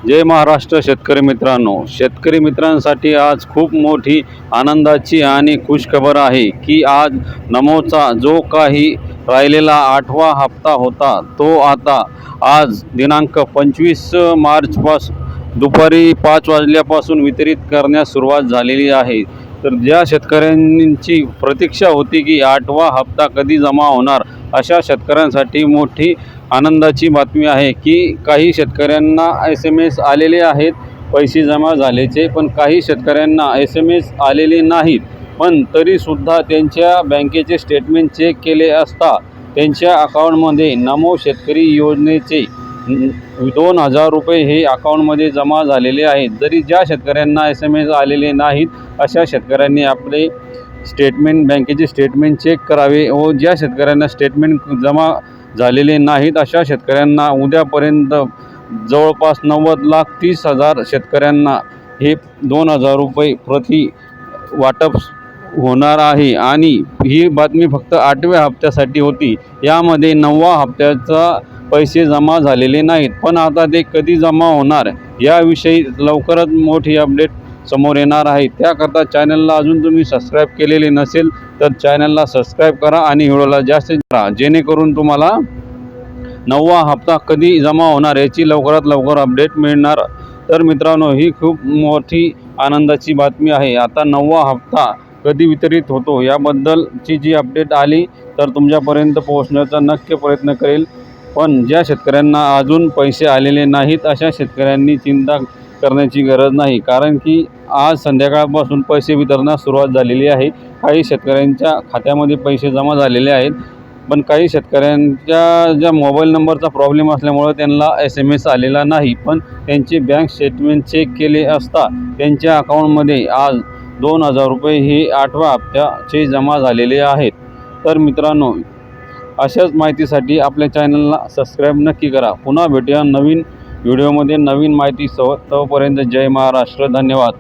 जय महाराष्ट्र शेतकरी मित्रांनो, शेतकरी मित्रांसाठी आज खूप मोठी आनंदाची आणि खुशखबर आहे की आज नमोचा जो काही राहिलेला 8वा हप्ता होता तो आता आज दिनांक 25 मार्चपासून दुपारी 5 वाजल्यापासून वितरित करण्यास सुरुवात झालेली आहे। तर ज्या शेतकऱ्यांची प्रतीक्षा होती की 8वा हप्ता कधी जमा होणार, अशा शेतकऱ्यांसाठी मोठी आनंदाची बातमी आहे की काही शेतकऱ्यांना SMS आलेले आहेत पैसे जमा झाल्याचे, पण काही शेतकऱ्यांना SMS आलेले नाहीत। पण तरीसुद्धा त्यांच्या बँकेचे स्टेटमेंट चेक केले असता त्यांच्या अकाउंटमध्ये नमो शेतकरी योजनेचे 2000 रुपये हे अकाउंटमध्ये जमा झालेले आहेत। जरी ज्या शेतकऱ्यांना SMS आलेले नाहीत अशा शेतकऱ्यांनी आपले स्टेटमेंट बँकेचे स्टेटमेंट चेक करावे व ज्या शेतकऱ्यांना स्टेटमेंट जमा झालेले नाहीत अशा शेतकऱ्यांना उद्यापर्यंत जवळपास 90,30,000 शेतकऱ्यांना हे 2000 रुपये प्रति वाटप होणार आहे। आणि ही बातमी फक्त 8व्या हप्त्यासाठी होती। यामध्ये 9व्या हप्त्याचा पैसे जमा झालेले नाहीत, पण आता ते कधी जमा होणार याविषयी लवकरच मोठी अपडेट समोर येणार आहे। त्याकरता चॅनलला अजून तुम्ही सबस्क्राईब केलेले नसेल तर चॅनलला सबस्क्राईब करा आणि व्हिडिओला जास्तीत करा, जेणेकरून तुम्हाला 9वा हप्ता कधी जमा होणार याची लवकरात लवकर अपडेट मिळणार। तर मित्रांनो, ही खूप मोठी आनंदाची बातमी आहे। आता 9वा हप्ता कधी वितरित होतो याबद्दलची जी अपडेट आली तर तुमच्यापर्यंत पोहोचण्याचा नक्की प्रयत्न करेल। पण ज्या शेतकऱ्यांना अजून पैसे आलेले नाहीत अशा शेतकऱ्यांनी चिंता करण्याची गरज नाही, कारण की आज संध्याकाळपासून पैसे वितरणास सुरुवात झालेली आहे। काही शेतकऱ्यांच्या खात्यामध्ये पैसे जमा झालेले आहेत, पण काही शेतकऱ्यांच्या ज्या मोबाईल नंबरचा प्रॉब्लेम असल्यामुळे त्यांना SMS आलेला नाही, पण त्यांचे बँक स्टेटमेंट चेक केले असता त्यांच्या अकाउंटमध्ये आज 2000 रुपये हे 8व्या हप्त्याचे जमा झालेले आहेत। तर मित्रांनो, अशाच माहितीसाठी आपल्या चॅनलला सबस्क्राईब नक्की करा। पुन्हा भेटूया नवीन व्हिडिओमध्ये नवीन माहितीसह। तोपर्यंत जय महाराष्ट्र, धन्यवाद।